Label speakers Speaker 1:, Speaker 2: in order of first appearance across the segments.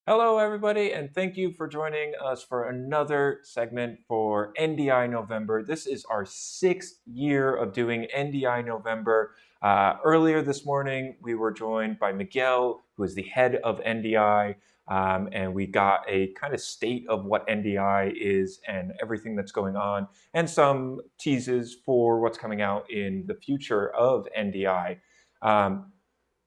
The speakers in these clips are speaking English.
Speaker 1: Hello, everybody, and thank you for joining us for another segment for NDI November. This is our 6th year of doing NDI November. Earlier this morning, we were joined by Miguel, who is the head of NDI, and we got a kind of state of what NDI is and everything that's going on, and some teases for what's coming out in the future of NDI.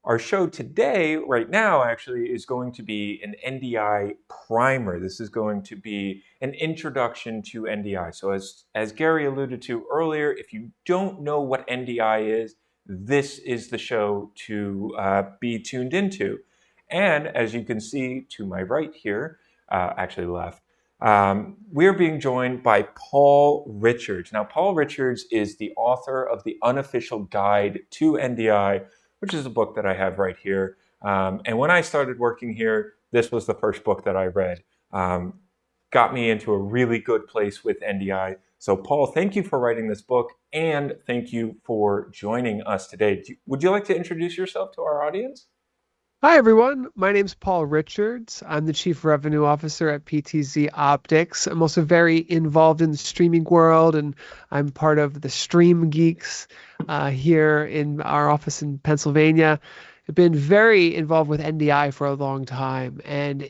Speaker 1: Our show today, right now, actually, is going to be an NDI primer. This is going to be an introduction to NDI. So as Gary alluded to earlier, if you don't know what NDI is, this is the show to be tuned into. And as you can see to my right here, actually left, we're being joined by Paul Richards. Now, Paul Richards is the author of the Unofficial Guide to NDI, which is a book that I have right here. And when I started working here, this was the first book that I read. Got me into a really good place with NDI. So Paul, thank you for writing this book, and thank you for joining us today. Would you like to introduce yourself to our audience?
Speaker 2: Hi, everyone. My name's Paul Richards. I'm the Chief Revenue Officer at PTZOptics. I'm also very involved in the streaming world, and I'm part of the Stream Geeks here in our office in Pennsylvania. I've been very involved with NDI for a long time, and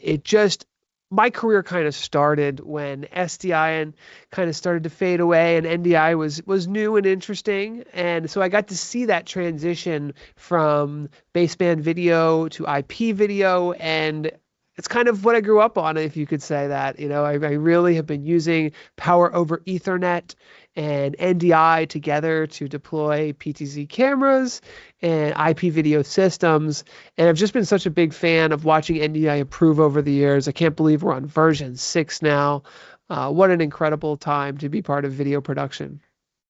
Speaker 2: my career kind of started when SDI kind of started to fade away and NDI was new and interesting. And so I got to see that transition from baseband video to IP video, and it's kind of what I grew up on, if you could say that. I really have been using power over Ethernet and NDI together to deploy PTZ cameras and IP video systems. And I've just been such a big fan of watching NDI improve over the years. I can't believe we're on version 6 now. What an incredible time to be part of video production.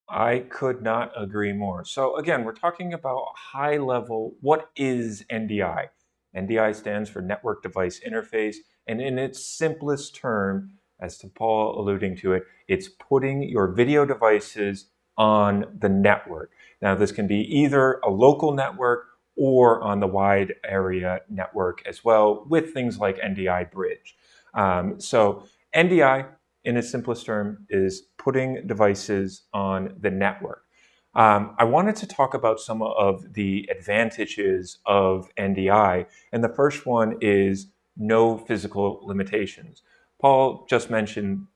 Speaker 1: I could not agree more. So again, we're talking about high level, what is NDI? NDI stands for Network Device Interface, and in its simplest term, as to Paul alluding to it, it's putting your video devices on the network. Now, this can be either a local network or on the wide area network as well, with things like NDI Bridge. So NDI, in its simplest term, is putting devices on the network. I wanted to talk about some of the advantages of NDI, and the first one is no physical limitations. Paul just mentioned,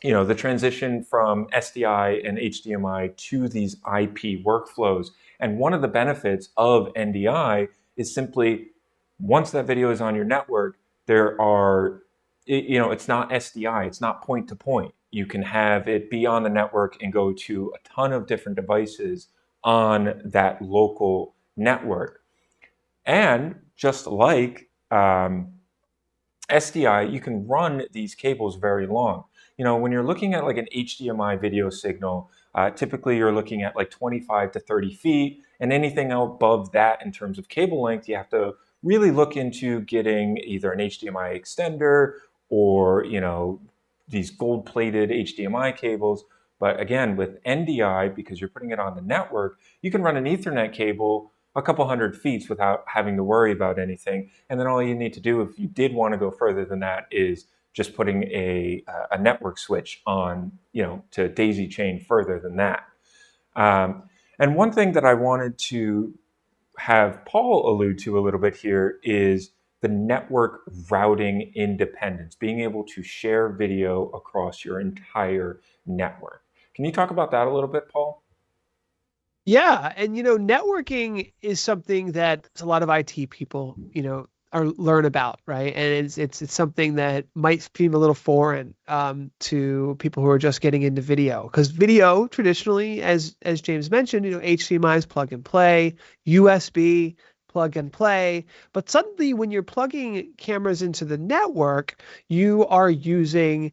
Speaker 1: the transition from SDI and HDMI to these IP workflows, and one of the benefits of NDI is simply once that video is on your network, there are it's not SDI, it's not point to point. You can have it be on the network and go to a ton of different devices on that local network. And just like SDI, you can run these cables very long. When you're looking at like an HDMI video signal, typically you're looking at like 25 to 30 feet, and anything above that in terms of cable length, you have to really look into getting either an HDMI extender or these gold-plated HDMI cables. But again, with NDI, because you're putting it on the network, you can run an Ethernet cable a couple hundred feet without having to worry about anything. And then all you need to do, if you did want to go further than that, is just putting a network switch on, to daisy chain further than that. And one thing that I wanted to have Paul allude to a little bit here is the network routing independence, being able to share video across your entire network. Can you talk about that a little bit, Paul?
Speaker 2: Yeah, and networking is something that a lot of IT people, are learn about, right? And it's something that might seem a little foreign to people who are just getting into video, because video traditionally, as James mentioned, HDMI is plug and play, USB plug and play. But suddenly, when you're plugging cameras into the network, you are using,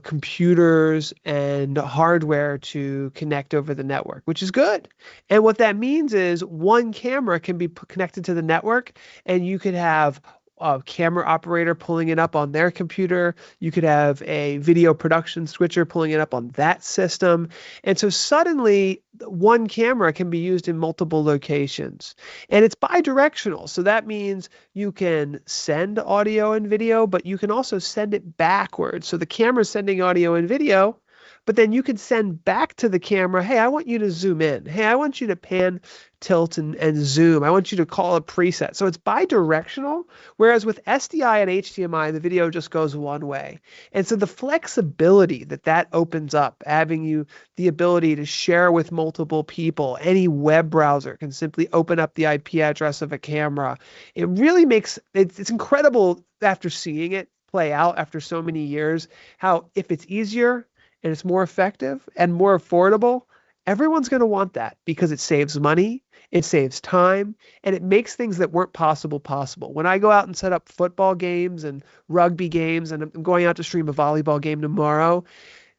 Speaker 2: computers and hardware to connect over the network, which is good. And what that means is one camera can be connected to the network, and you could have a camera operator pulling it up on their computer. You could have a video production switcher pulling it up on that system. And so suddenly one camera can be used in multiple locations. And it's bi-directional. So that means you can send audio and video, but you can also send it backwards. So the camera's sending audio and video, but then you can send back to the camera, hey, I want you to zoom in. Hey, I want you to pan, tilt, and zoom. I want you to call a preset. So it's bi-directional, whereas with SDI and HDMI, the video just goes one way. And so the flexibility that opens up, having you the ability to share with multiple people, any web browser can simply open up the IP address of a camera. It really makes it's incredible after seeing it play out after so many years, how if it's easier and it's more effective and more affordable, everyone's going to want that because it saves money, it saves time, and it makes things that weren't possible possible. When I go out and set up football games and rugby games, and I'm going out to stream a volleyball game tomorrow,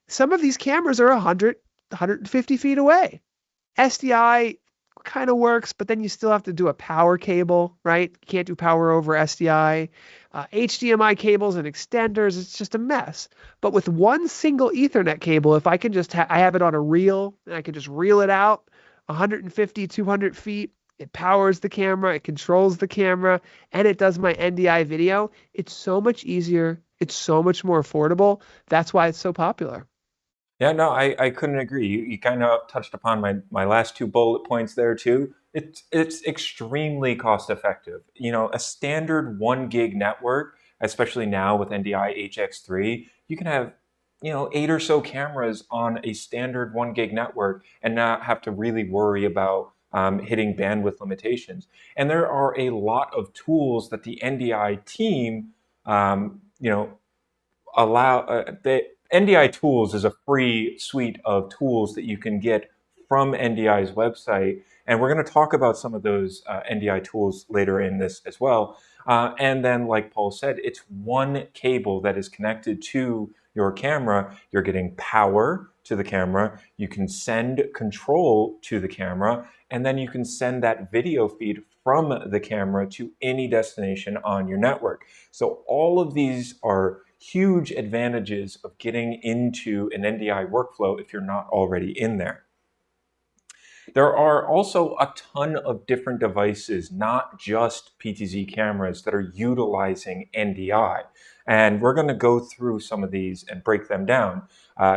Speaker 2: some of these cameras are 100, 150 feet away. SDI kind of works, but then you still have to do a power cable, right? You can't do power over SDI. HDMI cables and extenders, it's just a mess. But with one single Ethernet cable, if I can just I have it on a reel and I can just reel it out 150, 200 feet, it powers the camera, it controls the camera, and it does my NDI video. It's so much easier. It's so much more affordable. That's why it's so popular.
Speaker 1: Yeah, no, I couldn't agree. You kind of touched upon my last two bullet points there too. It's extremely cost effective. You know, a standard 1 gig network, especially now with NDI HX3, you can have, you know, 8 or so cameras on a standard 1 gig network and not have to really worry about hitting bandwidth limitations. And there are a lot of tools that the NDI team, you know, allow the NDI Tools is a free suite of tools that you can get from NDI's website, and we're going to talk about some of those NDI tools later in this as well. And then, like Paul said, it's one cable that is connected to your camera. You're getting power to the camera. You can send control to the camera, and then you can send that video feed from the camera to any destination on your network. So all of these are huge advantages of getting into an NDI workflow if you're not already in there. There are also a ton of different devices, not just PTZ cameras, that are utilizing NDI. And we're going to go through some of these and break them down,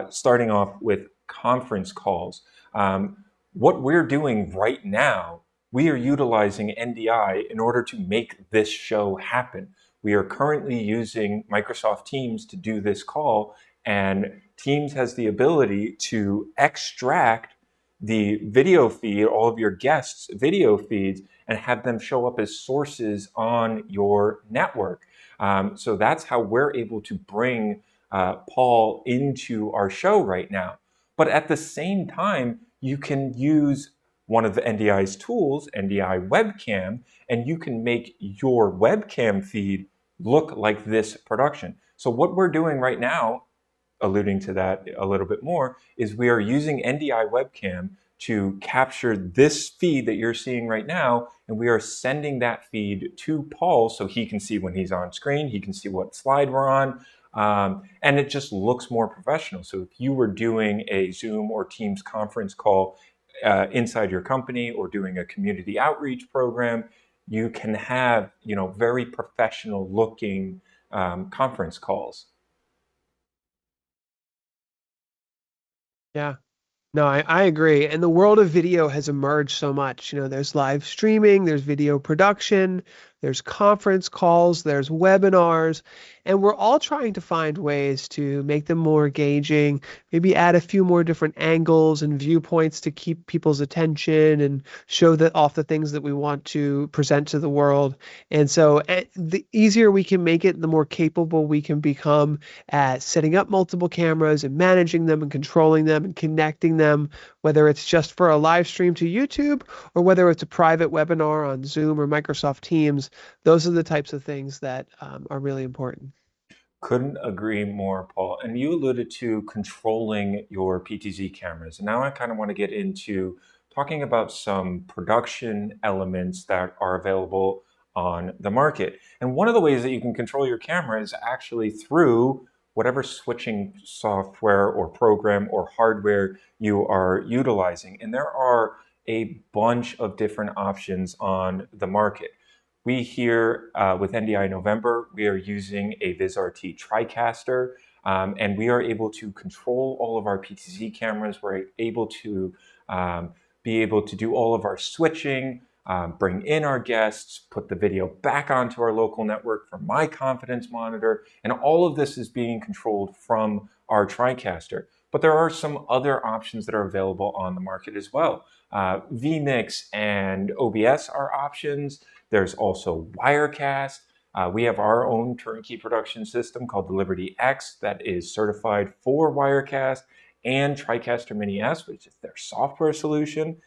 Speaker 1: starting off with conference calls. What we're doing right now, we are utilizing NDI in order to make this show happen. We are currently using Microsoft Teams to do this call, and Teams has the ability to extract the video feed, all of your guests' video feeds, and have them show up as sources on your network. So that's how we're able to bring Paul into our show right now. But at the same time, you can use one of the NDI's tools, NDI Webcam, and you can make your webcam feed look like this production. So what we're doing right now, alluding to that a little bit more, is we are using NDI Webcam to capture this feed that you're seeing right now, and we are sending that feed to Paul so he can see when he's on screen, he can see what slide we're on, and it just looks more professional. So if you were doing a Zoom or Teams conference call inside your company or doing a community outreach program, you can have, you know, very professional looking conference calls.
Speaker 2: Yeah. No, I agree. And the world of video has emerged so much. You know, there's live streaming, there's video production, there's conference calls, there's webinars, and we're all trying to find ways to make them more engaging, maybe add a few more different angles and viewpoints to keep people's attention and show that off the things that we want to present to the world. And so the easier we can make it, the more capable we can become at setting up multiple cameras and managing them and controlling them and connecting them, whether it's just for a live stream to YouTube or whether it's a private webinar on Zoom or Microsoft Teams. Those are the types of things that are really important.
Speaker 1: Couldn't agree more, Paul. And you alluded to controlling your PTZ cameras. And now I kind of want to get into talking about some production elements that are available on the market. And one of the ways that you can control your camera is actually through whatever switching software or program or hardware you are utilizing. And there are a bunch of different options on the market. We here with NDI November, we are using a VizRT TriCaster, and we are able to control all of our PTZ cameras. We're able to be able to do all of our switching, bring in our guests, put the video back onto our local network from my confidence monitor, and all of this is being controlled from our TriCaster. But there are some other options that are available on the market as well. vMix and OBS are options. There's also Wirecast. We have our own turnkey production system called the Liberty X that is certified for Wirecast, and TriCaster Mini S, which is their software solution.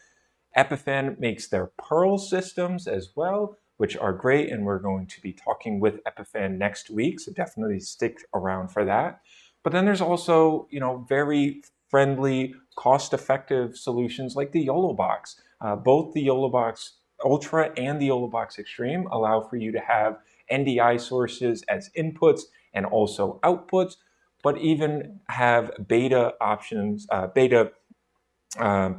Speaker 1: Epiphan makes their Pearls systems as well, which are great, and we're going to be talking with Epiphan next week, so definitely stick around for that. But then there's also, very friendly, cost-effective solutions like the YoloBox. Both the YoloBox Ultra and the YoloBox Extreme allow for you to have NDI sources as inputs and also outputs, but even have beta options,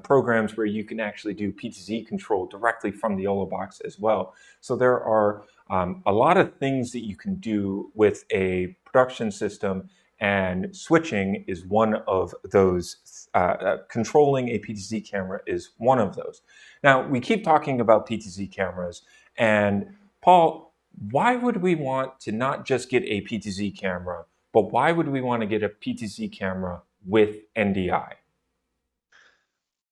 Speaker 1: programs where you can actually do PTZ control directly from the YoloBox as well. So there are a lot of things that you can do with a production system, and switching is one of those. Controlling a PTZ camera is one of those. Now, we keep talking about PTZ cameras, and Paul, why would we want to not just get a PTZ camera, but why would we want to get a PTZ camera with NDI?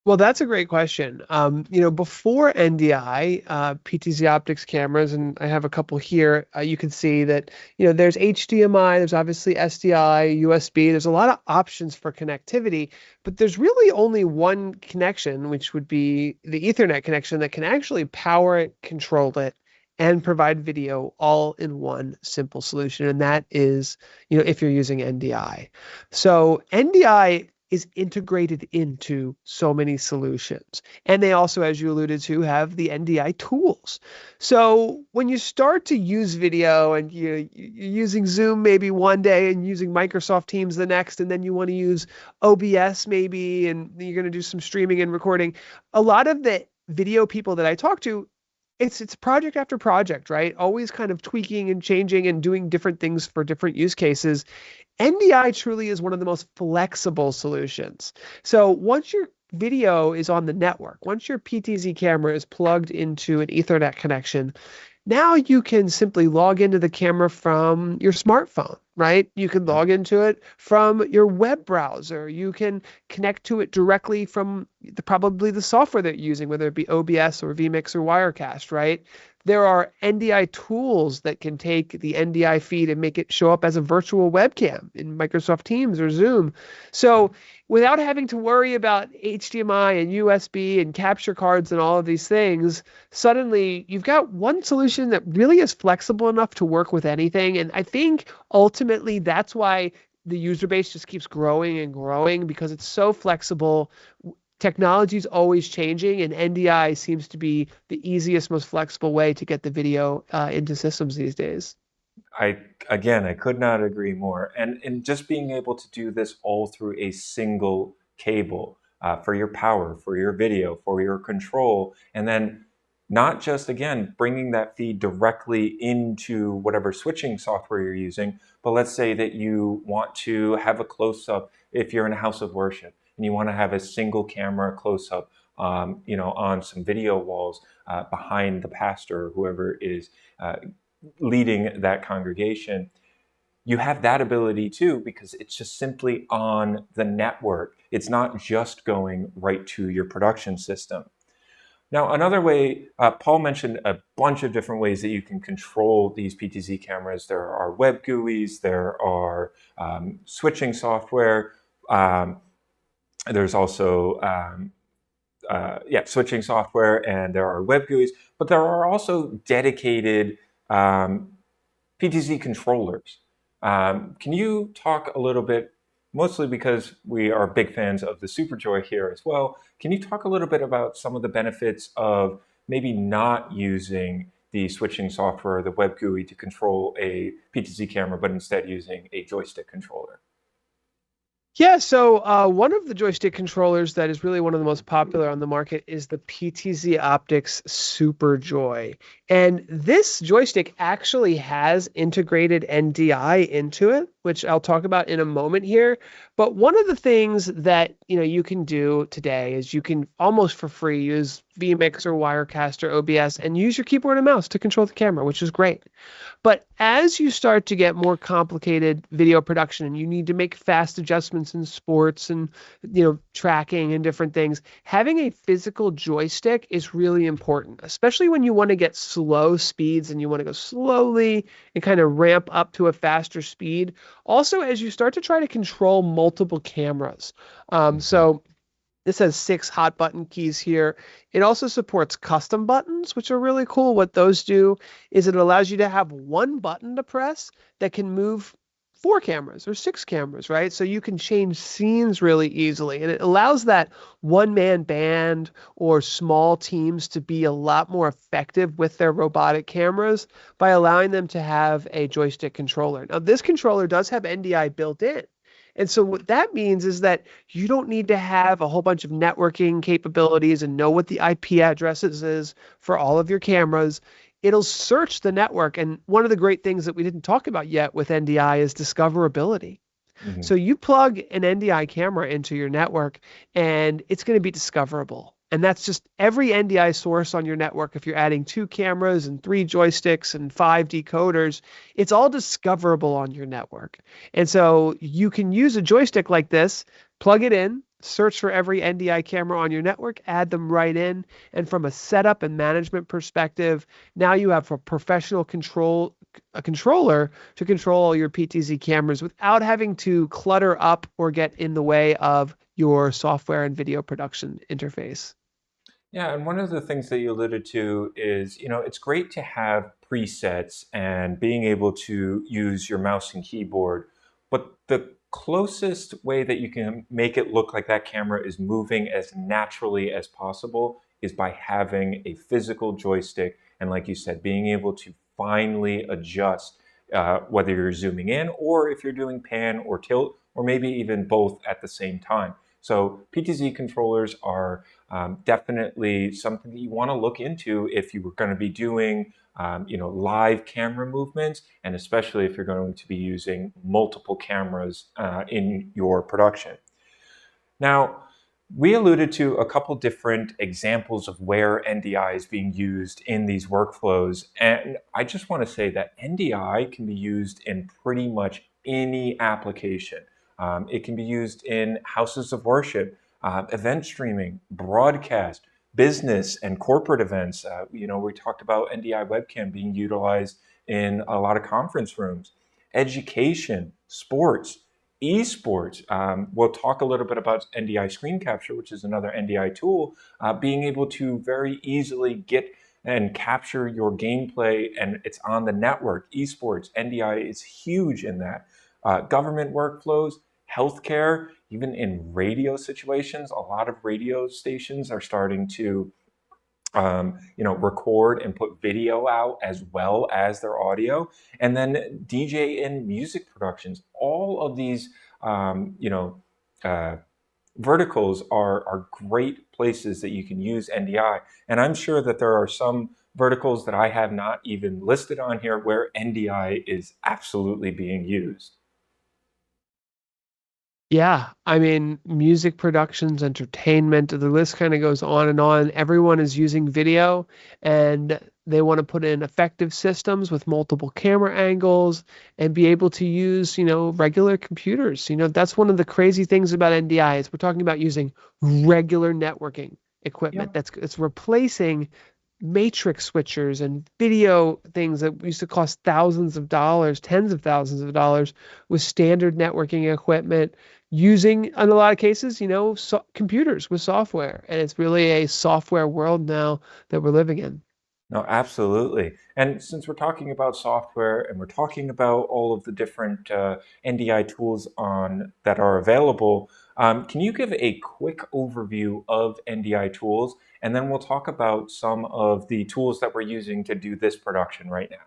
Speaker 2: Well, that's a great question. Before NDI, PTZOptics cameras, and I have a couple here, you can see that, there's HDMI, there's obviously SDI, USB, there's a lot of options for connectivity, but there's really only one connection, which would be the Ethernet connection that can actually power it, control it, and provide video all in one simple solution. And that is, if you're using NDI. So NDI is integrated into so many solutions. And they also, as you alluded to, have the NDI tools. So when you start to use video and you're using Zoom maybe one day and using Microsoft Teams the next, and then you want to use OBS maybe, and you're going to do some streaming and recording, a lot of the video people that I talk to, it's project after project, right? Always kind of tweaking and changing and doing different things for different use cases. NDI truly is one of the most flexible solutions. So once your video is on the network, once your PTZ camera is plugged into an Ethernet connection, now you can simply log into the camera from your smartphone, right? You can log into it from your web browser. You can connect to it directly from probably the software that you're using, whether it be OBS or vMix or Wirecast, right? There are NDI tools that can take the NDI feed and make it show up as a virtual webcam in Microsoft Teams or Zoom. So without having to worry about HDMI and USB and capture cards and all of these things, suddenly you've got one solution that really is flexible enough to work with anything. And I think ultimately that's why the user base just keeps growing and growing, because it's so flexible. Technology is always changing, and NDI seems to be the easiest, most flexible way to get the video into systems these days.
Speaker 1: I could not agree more. And just being able to do this all through a single cable for your power, for your video, for your control, and then not just, again, bringing that feed directly into whatever switching software you're using, but let's say that you want to have a close-up if you're in a house of worship and you want to have a single camera close-up on some video walls behind the pastor or whoever is leading that congregation. You have that ability too, because it's just simply on the network. It's not just going right to your production system. Now, another way, Paul mentioned a bunch of different ways that you can control these PTZ cameras. There are web GUIs, there are switching software, there's also switching software, and there are web GUIs, but there are also dedicated PTZ controllers. Can you talk a little bit, mostly because we are big fans of the SuperJoy here as well, can you talk a little bit about some of the benefits of maybe not using the switching software, the web GUI, to control a PTZ camera, but instead using a joystick controller?
Speaker 2: Yeah, so one of the joystick controllers that is really one of the most popular on the market is the PTZOptics Super Joy. And this joystick actually has integrated NDI into it, which I'll talk about in a moment here. But one of the things that you can do today is you can almost for free use vMix or Wirecaster OBS and use your keyboard and mouse to control the camera, which is great. But as you start to get more complicated video production and you need to make fast adjustments in sports and tracking and different things, having a physical joystick is really important, especially when you want to get slow speeds and you want to go slowly and kind of ramp up to a faster speed. Also, as you start to try to control multiple cameras.
Speaker 1: Mhm.
Speaker 2: So this has 6 hot button keys here. It also supports custom buttons, which are really cool. What those do is it allows you to have one button to press that can move 4 cameras or 6 cameras, right? So you can change scenes really easily. And it allows that one-man band or small teams to be a lot more effective with their robotic cameras by allowing them to have a joystick controller. Now, this controller does have NDI built in. And so what that means is that you don't need to have a whole bunch of networking capabilities and know what the IP addresses is for all of your cameras. It'll search the network. And one of the great things that we didn't talk about yet with NDI is discoverability.
Speaker 1: Mhm.
Speaker 2: So you plug an NDI camera into your network and it's going to be discoverable. And that's just every NDI source on your network. If you're adding 2 cameras and 3 joysticks and 5 decoders, it's all discoverable on your network. And so you can use a joystick like this, plug it in, search for every NDI camera on your network, add them right in. And from a setup and management perspective, now you have a professional a controller to control all your PTZ cameras without having to clutter up or get in the way of your software and video production interface.
Speaker 1: Yeah, and one of the things that you alluded to is, it's great to have presets and being able to use your mouse and keyboard, but the closest way that you can make it look like that camera is moving as naturally as possible is by having a physical joystick, and like you said, being able to finely adjust whether you're zooming in or if you're doing pan or tilt, or maybe even both at the same time. So PTZ controllers are definitely something that you want to look into if you were going to be doing live camera movements, and especially if you're going to be using multiple cameras in your production. Now, we alluded to a couple different examples of where NDI is being used in these workflows, and I just want to say that NDI can be used in pretty much any application. It can be used in houses of worship, event streaming, broadcast, business and corporate events. We talked about NDI webcam being utilized in a lot of conference rooms, education, sports, esports. We'll talk a little bit about NDI screen capture, which is another NDI tool, being able to very easily get and capture your gameplay, and it's on the network. Esports, NDI is huge in that. Government workflows, healthcare, even in radio situations, a lot of radio stations are starting to record and put video out as well as their audio, and then DJ and music productions. All of these, uh, verticals are great places that you can use NDI. And I'm sure that there are some verticals that I have not even listed on here where NDI is absolutely being used.
Speaker 2: Yeah, I mean, music productions, entertainment, the list kind of goes on and on. Everyone is using video and they want to put in effective systems with multiple camera angles and be able to use, regular computers. That's one of the crazy things about NDI is we're talking about using regular networking equipment.
Speaker 1: Yep.
Speaker 2: It's replacing matrix switchers and video things that used to cost thousands of dollars, tens of thousands of dollars with standard networking equipment using, in a lot of cases, computers with software. And it's really a software world now that we're living in.
Speaker 1: No, absolutely. And since we're talking about software and we're talking about all of the different NDI tools on that are available, Can you give a quick overview of NDI Tools, and then we'll talk about some of the tools that we're using to do this production right now?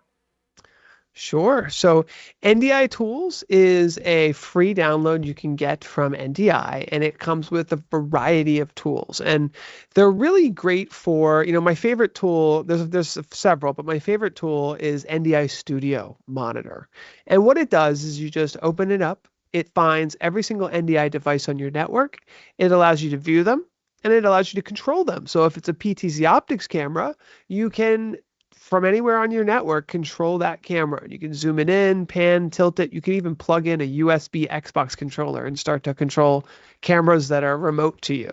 Speaker 2: Sure. So NDI Tools is a free download you can get from NDI, and it comes with a variety of tools. And they're really great for, my favorite tool, there's several, but my favorite tool is NDI Studio Monitor. And what it does is you just open it up, it finds every single NDI device on your network, it allows you to view them, and it allows you to control them. So if it's a PTZOptics camera, you can from anywhere on your network, control that camera. You can zoom it in, pan, tilt it. You can even plug in a USB Xbox controller and start to control cameras that are remote to you.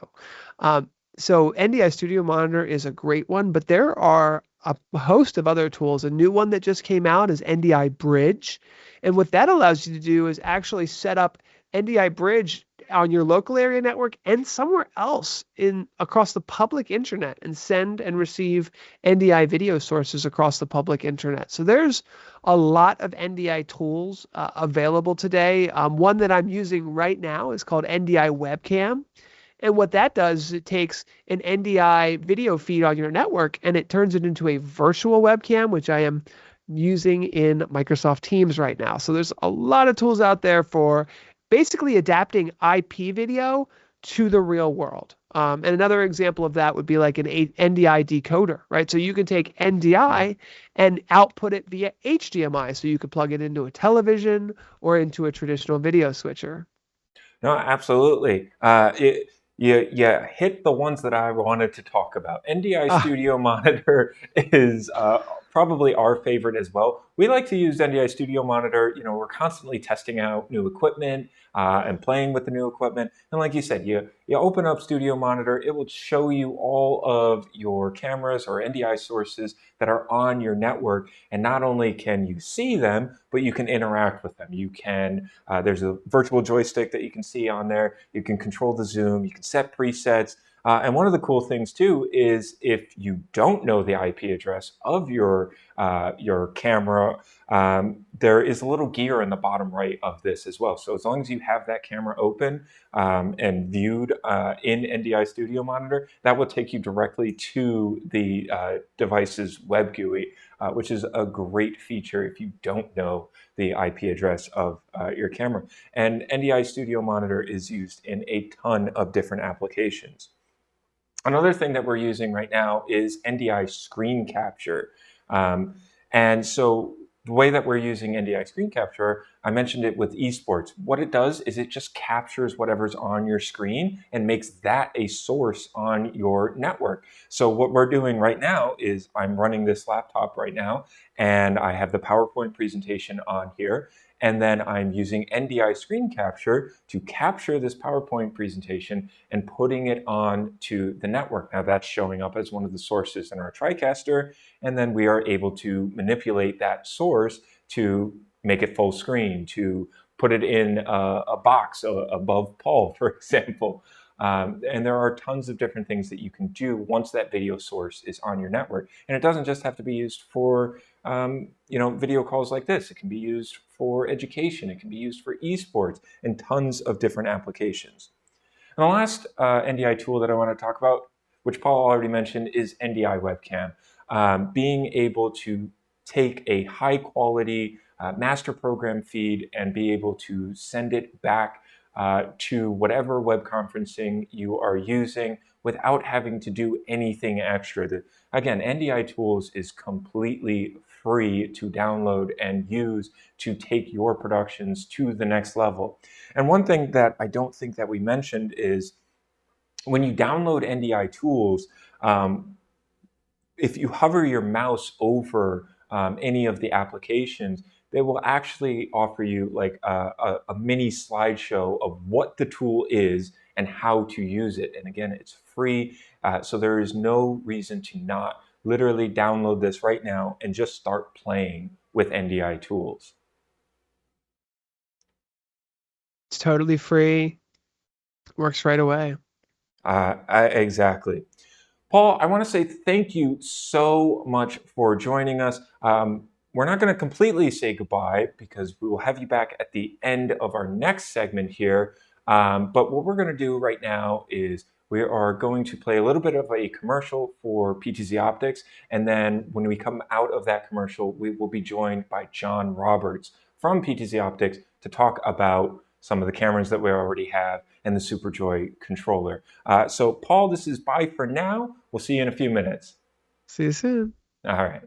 Speaker 2: So NDI Studio Monitor is a great one, but there are a host of other tools. A new one that just came out is NDI Bridge. And what that allows you to do is actually set up NDI Bridge on your local area network and somewhere else in across the public internet and send and receive NDI video sources across the public internet. So there's a lot of NDI tools available today. One that I'm using right now is called NDI Webcam. And what that does is it takes an NDI video feed on your network and it turns it into a virtual webcam, which I am using in Microsoft Teams right now. So there's a lot of tools out there for basically adapting IP video to the real world. And another example of that would be like an NDI decoder, right? So you can take NDI and output it via HDMI. So you could plug it into a television or into a traditional video switcher.
Speaker 1: No, absolutely. You hit the ones that I wanted to talk about. NDI
Speaker 2: Ah,
Speaker 1: Studio Monitor is probably our favorite as well. We like to use NDI Studio Monitor. We're constantly testing out new equipment and playing with the new equipment. And like you said, you open up Studio Monitor, it will show you all of your cameras or NDI sources that are on your network. And not only can you see them, but you can interact with them. You can, there's a virtual joystick that you can see on there. You can control the zoom, you can set presets. And one of the cool things too is if you don't know the IP address of your camera, there is a little gear in the bottom right of this as well. So as long as you have that camera open and viewed in NDI Studio Monitor, that will take you directly to the device's web GUI, which is a great feature if you don't know the IP address of your camera. And NDI Studio Monitor is used in a ton of different applications. Another thing that we're using right now is NDI Screen Capture. And so the way that we're using NDI Screen Capture, I mentioned it with esports. What it does is it just captures whatever's on your screen and makes that a source on your network. So what we're doing right now is I'm running this laptop right now, and I have the PowerPoint presentation on here. And then I'm using NDI Screen Capture to capture this PowerPoint presentation and putting it on to the network. Now that's showing up as one of the sources in our TriCaster, and then we are able to manipulate that source to make it full screen, to put it in a box above Paul, for example. And there are tons of different things that you can do once that video source is on your network. And it doesn't just have to be used for video calls like this. It can be used for education. It can be used for esports and tons of different applications. And the last NDI tool that I want to talk about, which Paul already mentioned, is NDI Webcam. Being able to take a high quality master program feed and be able to send it back to whatever web conferencing you are using without having to do anything extra. Again, NDI Tools is completely free to download and use to take your productions to the next level. And one thing that I don't think that we mentioned is when you download NDI Tools, if you hover your mouse over any of the applications, they will actually offer you like a mini slideshow of what the tool is and how to use it. And again, it's free, so there is no reason to not literally download this right now and just start playing with NDI Tools.
Speaker 2: it's totally free. Works right away.
Speaker 1: Exactly. Paul, I want to say thank you so much for joining us. We're not going to completely say goodbye because we will have you back at the end of our next segment here. But what we're going to do right now is we are going to play a little bit of a commercial for PTZOptics, and then when we come out of that commercial, we will be joined by John Roberts from PTZOptics to talk about some of the cameras that we already have and the SuperJoy controller. So Paul, this is bye for now. We'll see you in a few minutes.
Speaker 2: See you soon.
Speaker 1: All right.